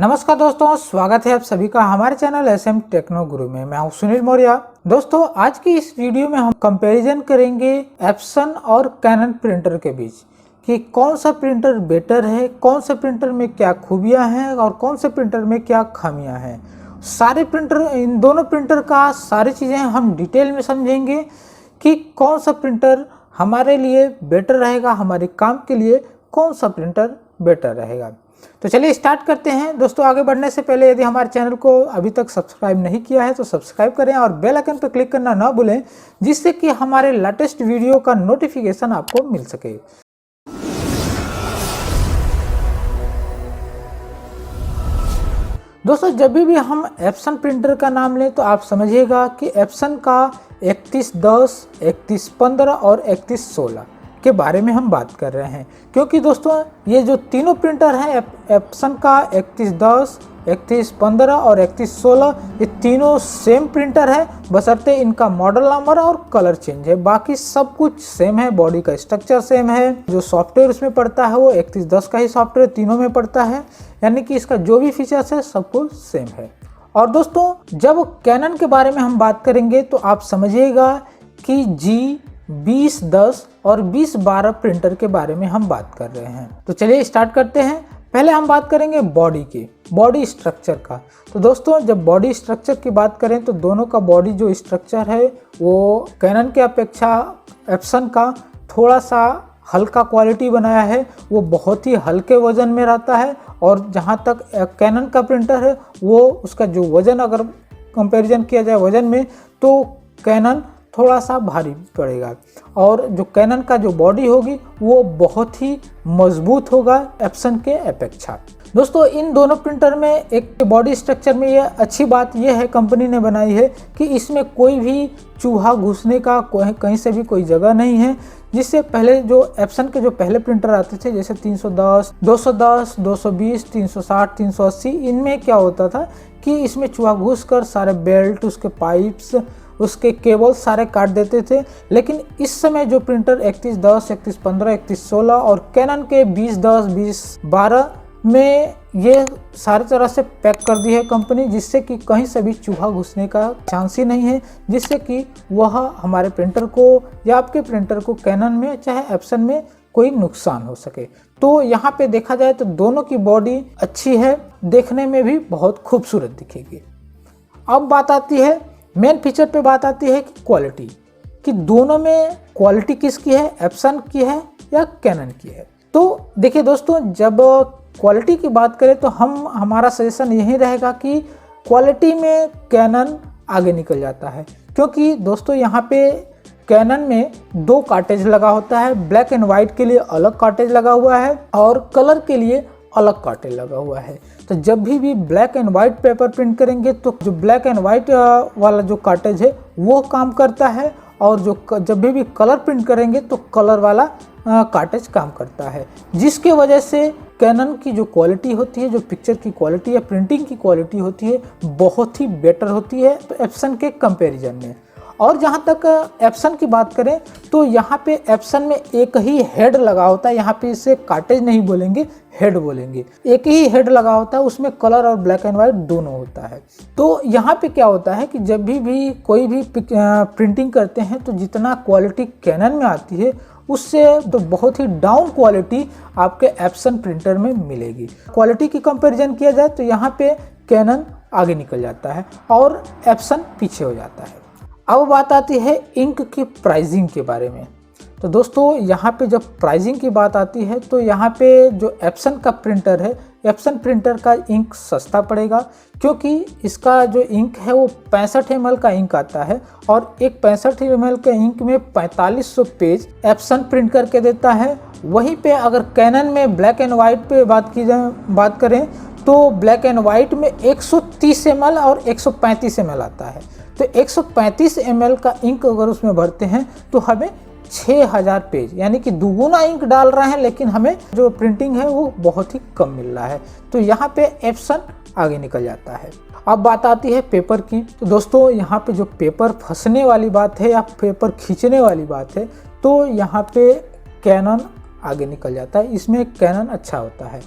नमस्कार दोस्तों, स्वागत है आप सभी का हमारे चैनल एसएम टेक्नो गुरु में। मैं हूं सुनील मौर्य। दोस्तों, आज की इस वीडियो में हम कंपैरिजन करेंगे एप्सन और कैनन प्रिंटर के बीच कि कौन सा प्रिंटर बेटर है, कौन से प्रिंटर में क्या खूबियां हैं और कौन से प्रिंटर में क्या खामियां हैं। सारे प्रिंटर, इन दोनों प्रिंटर का सारी चीज़ें हम डिटेल में समझेंगे कि कौन सा प्रिंटर हमारे लिए बेटर रहेगा, हमारे काम के लिए कौन सा प्रिंटर बेटर रहेगा। तो चलिए स्टार्ट करते हैं। दोस्तों, आगे बढ़ने से पहले यदि हमारे चैनल को अभी तक सब्सक्राइब नहीं किया है तो सब्सक्राइब करें और बेल आइकन पर क्लिक करना ना भूलें, जिससे कि हमारे लेटेस्ट वीडियो का नोटिफिकेशन आपको मिल सके। दोस्तों, जब भी हम एप्सन प्रिंटर का नाम लें तो आप समझिएगा कि एप्सन का 3110, 3115 और 3116 के बारे में हम बात कर रहे हैं, क्योंकि दोस्तों ये जो तीनों प्रिंटर हैं एप्सन का 3110, 3115 और 3116, ये तीनों सेम प्रिंटर है, बशर्ते इनका मॉडल नंबर और कलर चेंज है। बाकी सब कुछ सेम है, बॉडी का स्ट्रक्चर सेम है, जो सॉफ्टवेयर उसमें पड़ता है वो 3110 का ही सॉफ्टवेयर तीनों में पड़ता है, यानी कि इसका जो भी फीचर्स है सब कुछ सेम है। और दोस्तों, जब कैनन के बारे में हम बात करेंगे तो आप समझिएगा कि G2010 और 2012 प्रिंटर के बारे में हम बात कर रहे हैं। तो चलिए स्टार्ट करते हैं। पहले हम बात करेंगे बॉडी की, बॉडी स्ट्रक्चर का। तो दोस्तों, जब बॉडी स्ट्रक्चर की बात करें तो दोनों का बॉडी जो स्ट्रक्चर है वो कैनन के अपेक्षा एप्सन का थोड़ा सा हल्का क्वालिटी बनाया है, वो बहुत ही हल्के वजन में रहता है। और जहाँ तक कैनन का प्रिंटर है वो उसका जो वजन, अगर कंपैरिजन किया जाए वजन में, तो कैनन थोड़ा सा भारी पड़ेगा। और जो कैनन का जो बॉडी होगी वो बहुत ही मजबूत होगा एप्सन के अपेक्षा। दोस्तों, इन दोनों प्रिंटर में एक बॉडी स्ट्रक्चर में ये अच्छी बात ये है कंपनी ने बनाई है कि इसमें कोई भी चूहा घुसने का कहीं से भी कोई जगह नहीं है। जिससे पहले जो एप्सन के जो पहले प्रिंटर आते थे, जैसे 310, 210, 220, 360, 380, इनमें क्या होता था कि इसमें चूहा घुस कर सारे बेल्ट, उसके पाइप्स, उसके केबल सारे काट देते थे। लेकिन इस समय जो प्रिंटर 3110, 3115, 3116 और कैनन के 2010, 2012 में ये सारी तरह से पैक कर दी है कंपनी, जिससे कि कहीं से भी चूहा घुसने का चांस ही नहीं है, जिससे कि वह हमारे प्रिंटर को या आपके प्रिंटर को कैनन में चाहे एप्सन में कोई नुकसान हो सके। तो यहाँ पे देखा जाए तो दोनों की बॉडी अच्छी है, देखने में भी बहुत खूबसूरत दिखेगी। अब बात आती है मेन फीचर पे, बात आती है कि क्वालिटी, कि दोनों में क्वालिटी किसकी है, एप्सन की है या कैनन की है। तो देखिए दोस्तों, जब क्वालिटी की बात करें तो हमारा सजेशन यही रहेगा कि क्वालिटी में कैनन आगे निकल जाता है, क्योंकि दोस्तों यहाँ पे कैनन में 2 कार्टेज लगा होता है। ब्लैक एंड वाइट के लिए अलग कार्टेज लगा हुआ है और कलर के लिए अलग कार्टेज लगा हुआ है। तो जब भी black and white paper print करेंगे तो जो ब्लैक एंड वाइट वाला जो कार्टेज है वो काम करता है, और जो जब भी कलर प्रिंट करेंगे तो कलर वाला कार्टेज काम करता है, जिसके वजह से कैनन की जो क्वालिटी होती है, जो पिक्चर की क्वालिटी है, प्रिंटिंग की क्वालिटी होती है, बहुत ही बेटर होती है एप्सन के कंपैरिजन में। और जहाँ तक एप्सन की बात करें तो यहाँ पे एप्सन में एक ही हेड लगा होता है, यहाँ पे इसे कार्टेज नहीं बोलेंगे, हेड बोलेंगे। एक ही हेड लगा होता है, उसमें कलर और ब्लैक एंड वाइट दोनों होता है। तो यहाँ पे क्या होता है कि जब भी कोई भी प्रिंटिंग करते हैं तो जितना क्वालिटी कैनन में आती है उससे तो बहुत ही डाउन क्वालिटी आपके एप्सन प्रिंटर में मिलेगी। क्वालिटी की कंपैरिजन किया जाए तो यहाँ पे कैनन आगे निकल जाता है और एप्सन पीछे हो जाता है। अब बात आती है इंक की प्राइसिंग के बारे में। तो दोस्तों, यहाँ पे जब प्राइसिंग की बात आती है तो यहाँ पे जो एप्सन का प्रिंटर है, एप्सन प्रिंटर का इंक सस्ता पड़ेगा, क्योंकि इसका जो इंक है वो 65 ml का इंक आता है, और एक 65 ml के इंक में 4500 पेज एप्सन प्रिंट करके देता है। वहीं पे अगर कैनन में ब्लैक एंड वाइट पे बात करें तो ब्लैक एंड वाइट में 130 ml और 135 ml आता है। तो 135 ml का इंक अगर उसमें भरते हैं तो हमें 6000 पेज, यानी कि दुगुना इंक डाल रहे हैं, लेकिन हमें जो प्रिंटिंग है वो बहुत ही कम मिल रहा है। तो यहाँ पे एप्सन आगे निकल जाता है। अब बात आती है पेपर की। तो दोस्तों, यहाँ पे जो पेपर फंसने वाली बात है या पेपर खींचने वाली बात है, तो यहाँ पे कैनन आगे निकल जाता है, इसमें कैनन अच्छा होता है।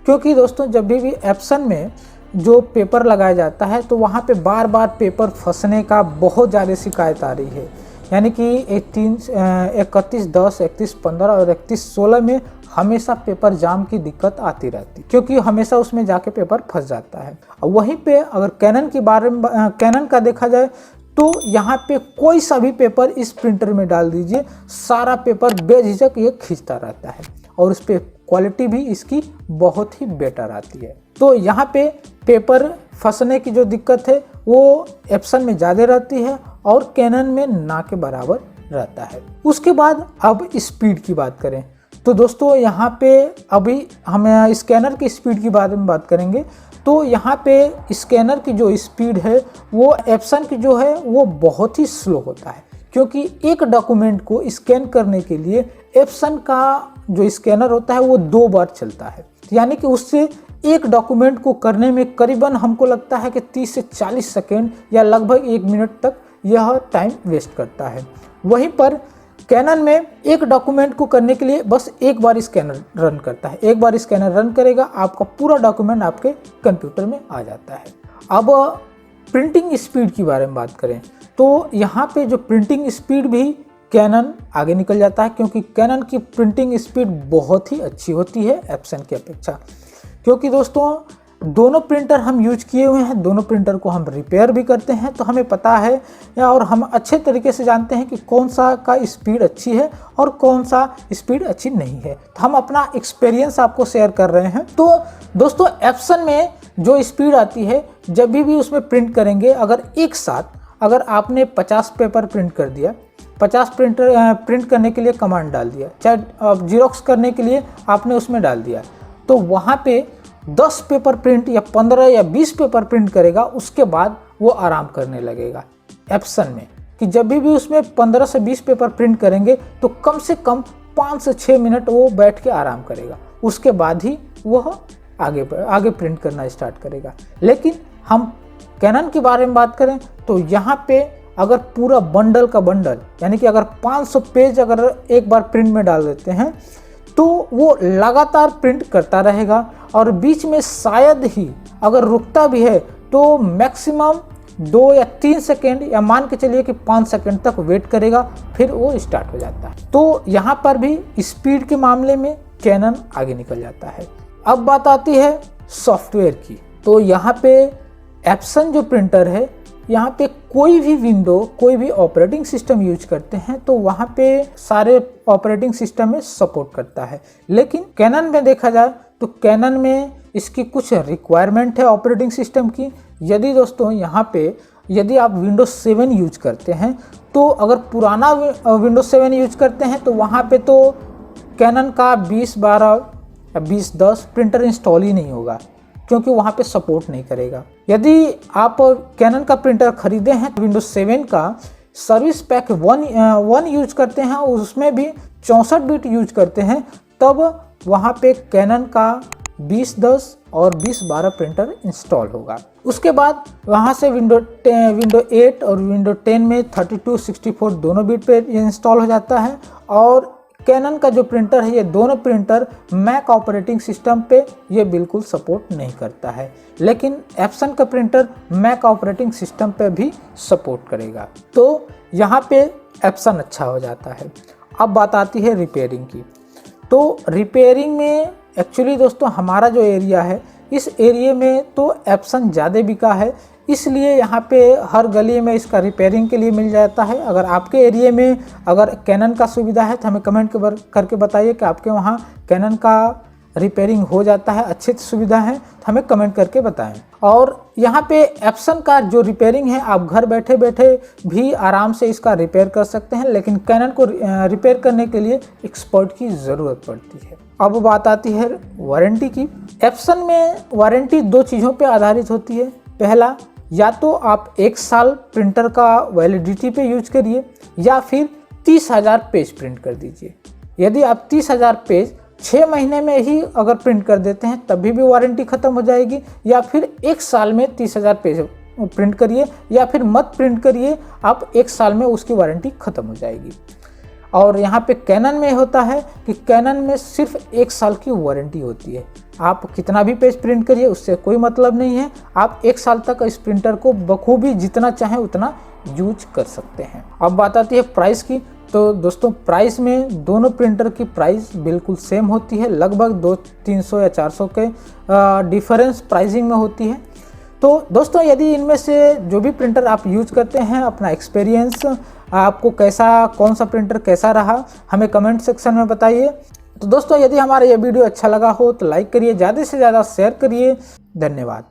क्योंकि दोस्तों जब भी एप्सन में जो पेपर लगाया जाता है तो वहाँ पे बार बार पेपर फंसने का बहुत ज़्यादा शिकायत आ रही है। यानी कि 31/10, 31/15 और 31/16 में हमेशा पेपर जाम की दिक्कत आती रहती, क्योंकि हमेशा उसमें जाके पेपर फंस जाता है। वहीं पे अगर कैनन के बारे में कैनन का देखा जाए तो यहाँ पे कोई सा भी पेपर इस प्रिंटर में डाल दीजिए, सारा पेपर बेझिझक ये खींचता रहता है और उस पर क्वालिटी भी इसकी बहुत ही बेटर आती है। तो यहाँ पे पेपर फंसने की जो दिक्कत है वो एप्सन में ज़्यादा रहती है और कैनन में ना के बराबर रहता है। उसके बाद अब स्पीड की बात करें तो दोस्तों यहाँ पे अभी हम स्कैनर की स्पीड के बारे में बात करेंगे। तो यहाँ पे स्कैनर की जो स्पीड है वो एप्सन की जो है वो बहुत ही स्लो होता है, क्योंकि एक डॉक्यूमेंट को स्कैन करने के लिए एप्सन का जो स्कैनर होता है वो 2 बार चलता है। यानी कि उससे एक डॉक्यूमेंट को करने में करीबन हमको लगता है कि 30 से 40 सेकेंड या लगभग 1 मिनट तक यह टाइम वेस्ट करता है। वहीं पर कैनन में एक डॉक्यूमेंट को करने के लिए बस एक बार स्कैनर रन करता है, एक बार स्कैनर रन करेगा आपका पूरा डॉक्यूमेंट आपके कंप्यूटर में आ जाता है। अब प्रिंटिंग स्पीड की बारे में बात करें तो यहाँ पे जो प्रिंटिंग स्पीड भी कैनन आगे निकल जाता है, क्योंकि कैनन की प्रिंटिंग स्पीड बहुत ही अच्छी होती है एप्सन की अपेक्षा। क्योंकि दोस्तों दोनों प्रिंटर हम यूज किए हुए हैं, दोनों प्रिंटर को हम रिपेयर भी करते हैं, तो हमें पता है और हम अच्छे तरीके से जानते हैं कि कौन सा का स्पीड अच्छी है और कौन सा स्पीड अच्छी नहीं है। तो हम अपना एक्सपीरियंस आपको शेयर कर रहे हैं। तो दोस्तों एप्सन में जो स्पीड आती है जब भी उसमें प्रिंट करेंगे, अगर एक साथ अगर आपने 50 पेपर प्रिंट कर दिया, 50 प्रिंट करने के लिए कमांड डाल दिया, चाहे जीरोक्स करने के लिए आपने उसमें डाल दिया, तो वहाँ पे 10 पेपर प्रिंट या 15 या 20 पेपर प्रिंट करेगा, उसके बाद वो आराम करने लगेगा एप्सन में। कि जब भी उसमें 15 से 20 पेपर प्रिंट करेंगे तो कम से कम 5 से 6 मिनट वो बैठ के आराम करेगा, उसके बाद ही वह आगे प्रिंट करना स्टार्ट करेगा। लेकिन हम कैनन के बारे में बात करें तो यहाँ पे अगर पूरा बंडल का बंडल, यानी कि अगर 500 पेज अगर एक बार प्रिंट में डाल देते हैं तो वो लगातार प्रिंट करता रहेगा, और बीच में शायद ही अगर रुकता भी है तो मैक्सिमम 2 या 3 सेकेंड या मान के चलिए कि 5 सेकेंड तक वेट करेगा, फिर वो स्टार्ट हो जाता है। तो यहाँ पर भी स्पीड के मामले में कैनन आगे निकल जाता है। अब बात आती है सॉफ्टवेयर की। तो यहाँ पे एप्सन जो प्रिंटर है, यहाँ पे कोई भी विंडो, कोई भी ऑपरेटिंग सिस्टम यूज करते हैं तो वहाँ पे सारे ऑपरेटिंग सिस्टम में सपोर्ट करता है। लेकिन कैनन में देखा जाए तो कैनन में इसकी कुछ रिक्वायरमेंट है ऑपरेटिंग सिस्टम की। यदि दोस्तों यहाँ पे यदि आप विंडोज 7 यूज करते हैं तो अगर पुराना विंडोज 7 यूज करते हैं तो वहाँ पे तो कैनन का 2012 या 2010 प्रिंटर इंस्टॉल ही नहीं होगा, क्योंकि वहाँ पे सपोर्ट नहीं करेगा। यदि आप कैनन का प्रिंटर खरीदे हैं तो विंडोज 7 का सर्विस पैक 1 यूज करते हैं, उसमें भी 64 बिट यूज करते हैं, तब वहाँ पे कैनन का 2010 और 2012 प्रिंटर इंस्टॉल होगा। उसके बाद वहाँ से विंडो 8 और विंडो 10 में 32, 64 दोनों बिट पे इंस्टॉल हो जाता है। और कैनन का जो प्रिंटर है, ये दोनों प्रिंटर मैक ऑपरेटिंग सिस्टम पे ये बिल्कुल सपोर्ट नहीं करता है, लेकिन एप्सन का प्रिंटर मैक ऑपरेटिंग सिस्टम पे भी सपोर्ट करेगा। तो यहाँ पे एप्सन अच्छा हो जाता है। अब बात आती है रिपेयरिंग की। तो रिपेयरिंग में एक्चुअली दोस्तों हमारा जो एरिया है, इस एरिया में तो एप्सन ज़्यादा बिका है, इसलिए यहाँ पे हर गली में इसका रिपेयरिंग के लिए मिल जाता है। अगर आपके एरिया में अगर कैनन का सुविधा है तो हमें कमेंट करके बताइए कि आपके वहाँ कैनन का रिपेयरिंग हो जाता है, अच्छी सुविधा है, तो हमें कमेंट करके बताएं। और यहाँ पे एप्सन का जो रिपेयरिंग है, आप घर बैठे बैठे भी आराम से इसका रिपेयर कर सकते हैं, लेकिन कैनन को रिपेयर करने के लिए एक्सपर्ट की ज़रूरत पड़ती है। अब बात आती है वारंटी की। एप्सन में वारंटी 2 चीज़ों पे आधारित होती है। पहला, या तो आप 1 साल प्रिंटर का वैलिडिटी पे यूज करिए, या फिर 30,000 पेज प्रिंट कर दीजिए। यदि आप 30,000 पेज 6 महीने में ही अगर प्रिंट कर देते हैं तभी भी वारंटी ख़त्म हो जाएगी, या फिर 1 साल में 30,000 पेज प्रिंट करिए, या फिर मत प्रिंट करिए, आप 1 साल में उसकी वारंटी ख़त्म हो जाएगी। और यहाँ पे कैनन में होता है कि कैनन में सिर्फ 1 साल की वारंटी होती है। आप कितना भी पेज प्रिंट करिए, उससे कोई मतलब नहीं है। आप 1 साल तक इस प्रिंटर को बखूबी जितना चाहें उतना यूज कर सकते हैं। अब बात आती है प्राइस की। तो दोस्तों प्राइस में दोनों प्रिंटर की प्राइस बिल्कुल सेम होती है, लगभग 200-300 या 400 के डिफरेंस प्राइसिंग में होती है। तो दोस्तों यदि इनमें से जो भी प्रिंटर आप यूज करते हैं, अपना एक्सपीरियंस आपको कैसा, कौन सा प्रिंटर कैसा रहा, हमें कमेंट सेक्शन में बताइए। तो दोस्तों यदि हमारा ये वीडियो अच्छा लगा हो तो लाइक करिए, ज़्यादा से ज़्यादा शेयर करिए। धन्यवाद।